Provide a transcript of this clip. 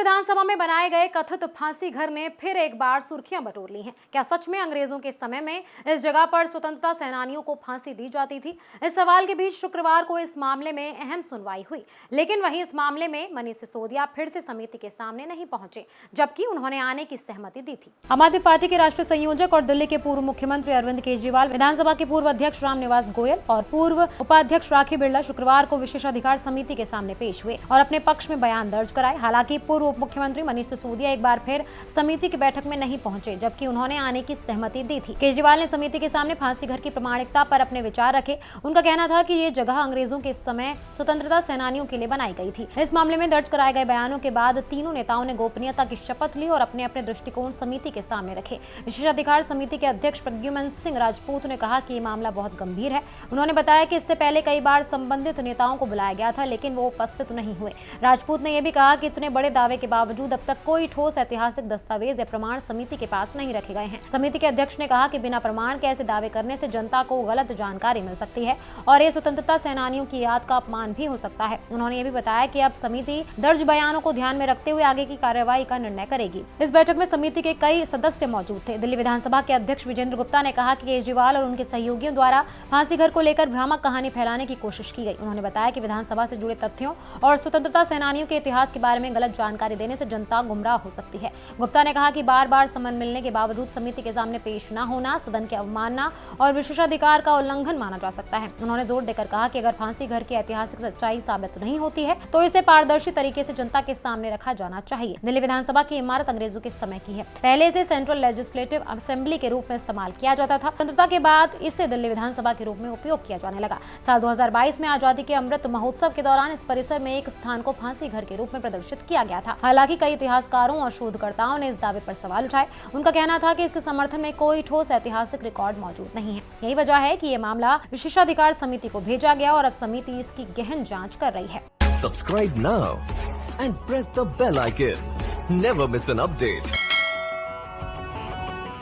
विधानसभा में बनाए गए कथित फांसी घर ने फिर एक बार सुर्खियां बटोर ली हैं। क्या सच में अंग्रेजों के समय में इस जगह पर स्वतंत्रता सेनानियों को फांसी दी जाती थी? इस सवाल के बीच शुक्रवार को इस मामले में अहम सुनवाई हुई, लेकिन वहीं इस मामले में मनीष सिसोदिया फिर से समिति के सामने नहीं पहुंचे, जबकि उन्होंने आने की सहमति दी थी। आम आदमी पार्टी के राष्ट्रीय संयोजक और दिल्ली के पूर्व मुख्यमंत्री अरविंद केजरीवाल, विधानसभा के पूर्व अध्यक्ष रामनिवास गोयल और पूर्व उपाध्यक्ष राखी बिरला शुक्रवार को विशेषाधिकार समिति के सामने पेश हुए और अपने पक्ष में बयान दर्ज कराए। हालांकि पूर्व उप मुख्यमंत्री मनीष सिसोदिया एक बार फिर समिति की बैठक में नहीं पहुंचे, जबकि उन्होंने आने की सहमति दी थी। केजरीवाल ने समिति के सामने फांसी घर की प्रामाणिकता पर अपने विचार रखे। उनका कहना था कि ये जगह अंग्रेजों के समय स्वतंत्रता सेनानियों के लिए बनाई गई थी। इस मामले में दर्ज कराए गए बयानों के बाद तीनों नेताओं ने गोपनीयता की शपथ ली और अपने अपने दृष्टिकोण समिति के सामने रखे। विशेषाधिकार समिति के अध्यक्ष प्रद्युम्न सिंह राजपूत ने कहा कि ये मामला बहुत गंभीर है। उन्होंने बताया कि इससे पहले कई बार संबंधित नेताओं को बुलाया गया था, लेकिन वो उपस्थित नहीं हुए। राजपूत ने यह भी कहा कि इतने बड़े दावे के बावजूद अब तक कोई ठोस ऐतिहासिक दस्तावेज या प्रमाण समिति के पास नहीं रखे गए हैं। समिति के अध्यक्ष ने कहा कि बिना प्रमाण के ऐसे दावे करने से जनता को गलत जानकारी मिल सकती है और ये स्वतंत्रता सेनानियों की याद का अपमान भी हो सकता है। उन्होंने ये भी बताया कि अब समिति दर्ज बयानों को ध्यान में रखते हुए आगे की कार्रवाई का निर्णय करेगी। इस बैठक में समिति के कई सदस्य मौजूद थे। दिल्ली विधानसभा के अध्यक्ष विजेंद्र गुप्ता ने कहा कि केजरीवाल और उनके सहयोगियों द्वारा फांसी घर को लेकर भ्रामक कहानी फैलाने की कोशिश की गई। उन्होंने बताया कि विधानसभा से जुड़े तथ्यों और स्वतंत्रता सेनानियों के इतिहास के बारे में गलत जानकारी देने से जनता गुमराह हो सकती है। गुप्ता ने कहा कि बार-बार समन मिलने के बावजूद समिति के सामने पेश न होना सदन की अवमानना और विशेषाधिकार का उल्लंघन माना जा सकता है। उन्होंने जोर देकर कहा कि अगर फांसी घर की ऐतिहासिक सच्चाई साबित नहीं होती है तो इसे पारदर्शी तरीके से जनता के सामने रखा जाना चाहिए। दिल्ली विधानसभा की इमारत अंग्रेजों के समय की है। पहले इसे सेंट्रल लेजिस्लेटिव असेंबली के रूप में इस्तेमाल किया जाता था। स्वतंत्रता के बाद इसे दिल्ली विधानसभा के रूप में उपयोग किया जाने लगा। साल 2022 में आजादी के अमृत महोत्सव के दौरान इस परिसर में एक स्थान को फांसी घर के रूप में प्रदर्शित किया गया था। हालांकि कई इतिहासकारों और शोधकर्ताओं ने इस दावे पर सवाल उठाए। उनका कहना था कि इसके समर्थन में कोई ठोस ऐतिहासिक रिकॉर्ड मौजूद नहीं है। यही वजह है कि ये मामला विशेषाधिकार समिति को भेजा गया और अब समिति इसकी गहन जांच कर रही है। Subscribe now and press the bell icon. Never miss an update.